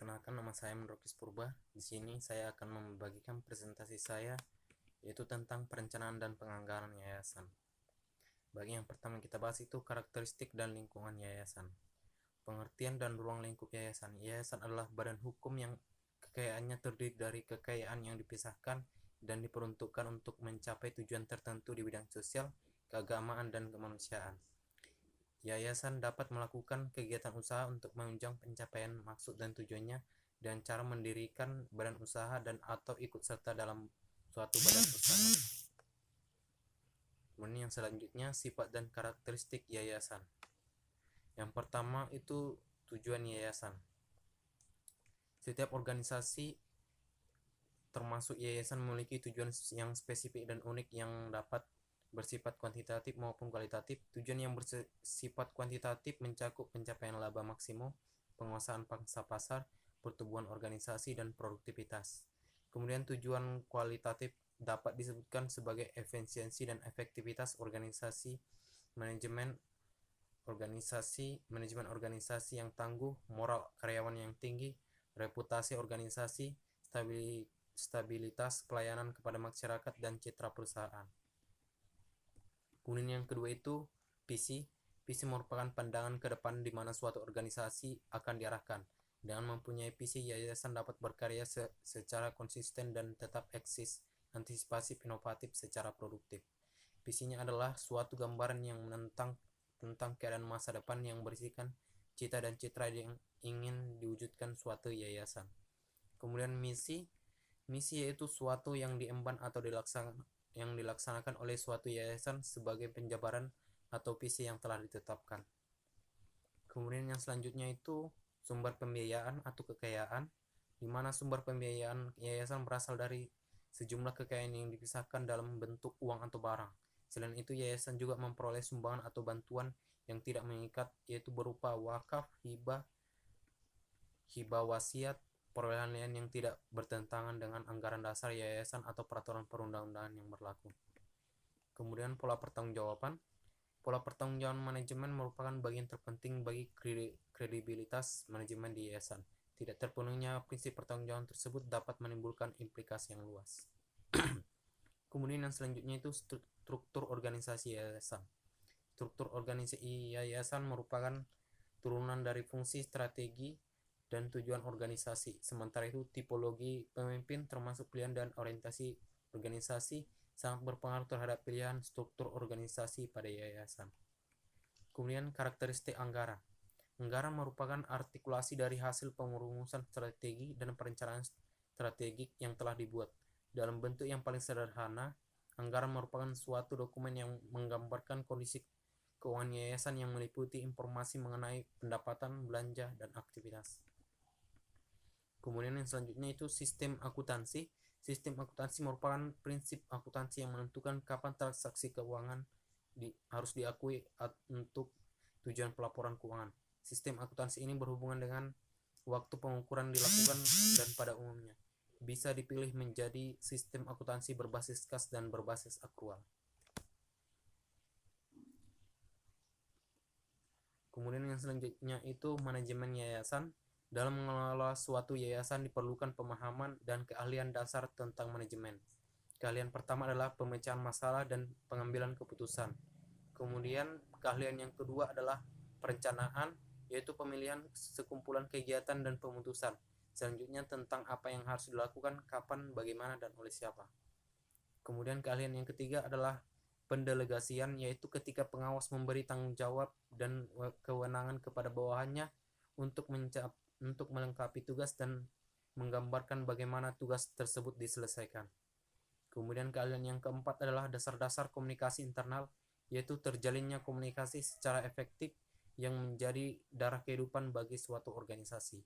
Perkenalkan, nama saya Menrokis Purba. Di sini saya akan membagikan presentasi saya, yaitu tentang perencanaan dan penganggaran yayasan. Bagi yang pertama kita bahas itu karakteristik dan lingkungan yayasan. Pengertian dan ruang lingkup yayasan. Yayasan adalah badan hukum yang kekayaannya terdiri dari kekayaan yang dipisahkan dan diperuntukkan untuk mencapai tujuan tertentu di bidang sosial, keagamaan, dan kemanusiaan. Yayasan dapat melakukan kegiatan usaha untuk menunjang pencapaian maksud dan tujuannya dengan cara mendirikan badan usaha dan atau ikut serta dalam suatu badan usaha. Kemudian yang selanjutnya, sifat dan karakteristik yayasan. Yang pertama itu tujuan yayasan. Setiap organisasi termasuk yayasan memiliki tujuan yang spesifik dan unik yang dapat bersifat kuantitatif maupun kualitatif. Tujuan yang bersifat kuantitatif mencakup pencapaian laba maksimum, penguasaan pangsa pasar, pertumbuhan organisasi, dan produktivitas. Kemudian tujuan kualitatif dapat disebutkan sebagai efisiensi dan efektivitas organisasi, manajemen organisasi yang tangguh, moral karyawan yang tinggi, reputasi organisasi, stabilitas pelayanan kepada masyarakat, dan citra perusahaan. Kemudian yang kedua itu visi. Visi merupakan pandangan ke depan di mana suatu organisasi akan diarahkan. Dengan mempunyai visi, yayasan dapat berkarya secara konsisten dan tetap eksis, antisipatif, inovatif, secara produktif. Visinya adalah suatu gambaran yang menentang tentang keadaan masa depan yang berisikan cita dan citra yang ingin diwujudkan suatu yayasan. Kemudian misi yaitu suatu yang diemban atau dilaksanakan oleh suatu yayasan sebagai penjabaran atau visi yang telah ditetapkan. Kemudian yang selanjutnya itu sumber pembiayaan atau kekayaan, di mana sumber pembiayaan yayasan berasal dari sejumlah kekayaan yang dipisahkan dalam bentuk uang atau barang. Selain itu, yayasan juga memperoleh sumbangan atau bantuan yang tidak mengikat, yaitu berupa wakaf, hibah wasiat, perolehan yang tidak bertentangan dengan anggaran dasar yayasan atau peraturan perundang-undangan yang berlaku. Kemudian pola pertanggungjawaban. Pola pertanggungjawaban manajemen merupakan bagian terpenting bagi kredibilitas manajemen di yayasan. Tidak terpenuhnya prinsip pertanggungjawaban tersebut dapat menimbulkan implikasi yang luas. Kemudian yang selanjutnya itu struktur organisasi yayasan. Struktur organisasi yayasan merupakan turunan dari fungsi, strategi, dan tujuan organisasi. Sementara itu, tipologi pemimpin termasuk pilihan dan orientasi organisasi sangat berpengaruh terhadap pilihan struktur organisasi pada yayasan. Kemudian karakteristik anggaran. Anggaran merupakan artikulasi dari hasil pengurusan strategi dan perencanaan strategik yang telah dibuat. Dalam bentuk yang paling sederhana, anggaran merupakan suatu dokumen yang menggambarkan kondisi keuangan yayasan yang meliputi informasi mengenai pendapatan, belanja, dan aktivitas. Kemudian yang selanjutnya itu sistem akuntansi. Sistem akuntansi merupakan prinsip akuntansi yang menentukan kapan transaksi keuangan harus diakui untuk tujuan pelaporan keuangan. Sistem akuntansi ini berhubungan dengan waktu pengukuran dilakukan dan pada umumnya bisa dipilih menjadi sistem akuntansi berbasis kas dan berbasis akrual. Kemudian yang selanjutnya itu manajemen yayasan. Dalam mengelola suatu yayasan diperlukan pemahaman dan keahlian dasar tentang manajemen. Keahlian pertama adalah pemecahan masalah dan pengambilan keputusan. Kemudian keahlian yang kedua adalah perencanaan, yaitu pemilihan sekumpulan kegiatan dan pemutusan. Selanjutnya tentang apa yang harus dilakukan, kapan, bagaimana, dan oleh siapa. Kemudian keahlian yang ketiga adalah pendelegasian, yaitu ketika pengawas memberi tanggung jawab dan kewenangan kepada bawahannya untuk melengkapi tugas dan menggambarkan bagaimana tugas tersebut diselesaikan. Kemudian keahlian yang keempat adalah dasar-dasar komunikasi internal, yaitu terjalinnya komunikasi secara efektif yang menjadi darah kehidupan bagi suatu organisasi.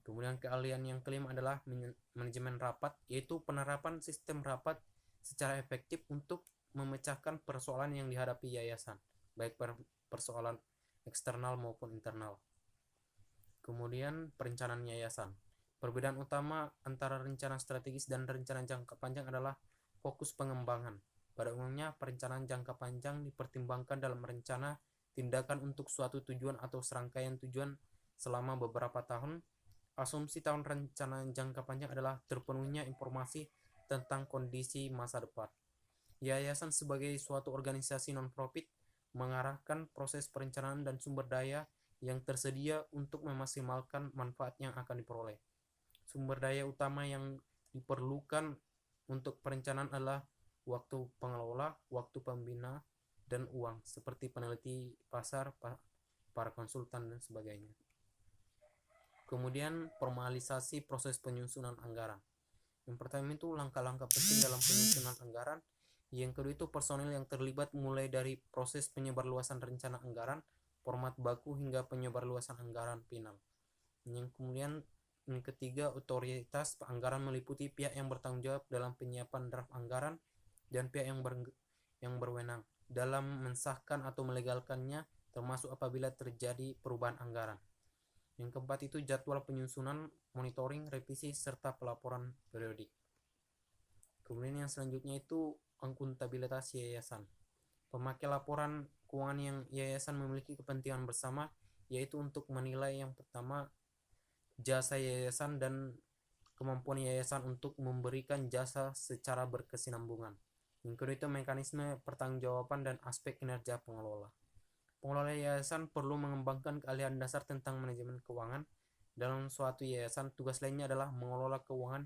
Kemudian keahlian yang kelima adalah manajemen rapat, yaitu penerapan sistem rapat secara efektif untuk memecahkan persoalan yang dihadapi yayasan, baik persoalan eksternal maupun internal. Kemudian perencanaan yayasan. Perbedaan utama antara rencana strategis dan rencana jangka panjang adalah fokus pengembangan. Pada umumnya, perencanaan jangka panjang dipertimbangkan dalam rencana tindakan untuk suatu tujuan atau serangkaian tujuan selama beberapa tahun. Asumsi tahun rencana jangka panjang adalah terpenuhnya informasi tentang kondisi masa depan. Yayasan sebagai suatu organisasi non-profit mengarahkan proses perencanaan dan sumber daya yang tersedia untuk memaksimalkan manfaat yang akan diperoleh. Sumber daya utama yang diperlukan untuk perencanaan adalah waktu pengelola, waktu pembina, dan uang, seperti peneliti pasar, para konsultan, dan sebagainya. Kemudian formalisasi proses penyusunan anggaran. Yang pertama itu langkah-langkah penting dalam penyusunan anggaran. Yang kedua itu personil yang terlibat mulai dari proses penyebarluasan rencana anggaran, format baku hingga penyebarluasan anggaran final. Yang kemudian yang ketiga, otoritas anggaran meliputi pihak yang bertanggung jawab dalam penyiapan draft anggaran dan pihak yang berwenang dalam mensahkan atau melegalkannya, termasuk apabila terjadi perubahan anggaran. Yang keempat itu jadwal penyusunan, monitoring, revisi, serta pelaporan periodik. Kemudian yang selanjutnya itu akuntabilitas yayasan. Pemakai laporan keuangan yang yayasan memiliki kepentingan bersama, yaitu untuk menilai yang pertama jasa yayasan dan kemampuan yayasan untuk memberikan jasa secara berkesinambungan. Yang kedua itu mekanisme pertanggungjawaban dan aspek kinerja pengelola. Pengelola yayasan perlu mengembangkan keahlian dasar tentang manajemen keuangan. Dalam suatu yayasan, tugas lainnya adalah mengelola keuangan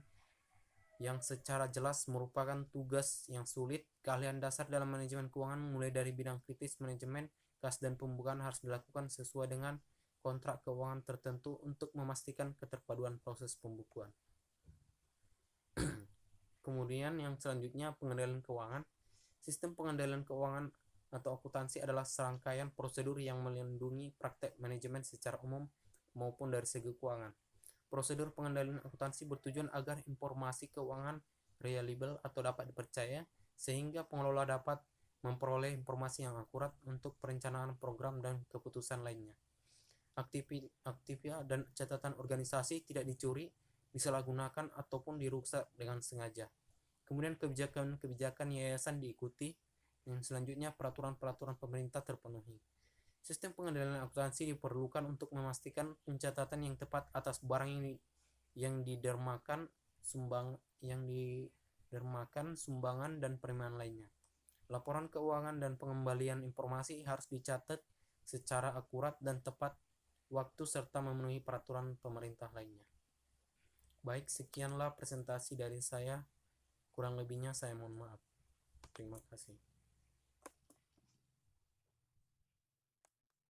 yang secara jelas merupakan tugas yang sulit. Keahlian dasar dalam manajemen keuangan mulai dari bidang kritis manajemen, kas dan pembukaan harus dilakukan sesuai dengan kontrak keuangan tertentu untuk memastikan keterpaduan proses pembukuan. Kemudian yang selanjutnya pengendalian keuangan. Sistem pengendalian keuangan atau akuntansi adalah serangkaian prosedur yang melindungi praktek manajemen secara umum maupun dari segi keuangan. Prosedur pengendalian akuntansi bertujuan agar informasi keuangan reliable atau dapat dipercaya, sehingga pengelola dapat memperoleh informasi yang akurat untuk perencanaan program dan keputusan lainnya. Aktivitas dan catatan organisasi tidak dicuri, disalahgunakan, ataupun dirusak dengan sengaja. Kemudian kebijakan yayasan diikuti. Yang selanjutnya peraturan-peraturan pemerintah terpenuhi. Sistem pengendalian akuntansi diperlukan untuk memastikan pencatatan yang tepat atas barang yang didermakan, sumbangan dan penerimaan lainnya. Laporan keuangan dan pengembalian informasi harus dicatat secara akurat dan tepat waktu serta memenuhi peraturan pemerintah lainnya. Baik, sekianlah presentasi dari saya. Kurang lebihnya saya mohon maaf. Terima kasih.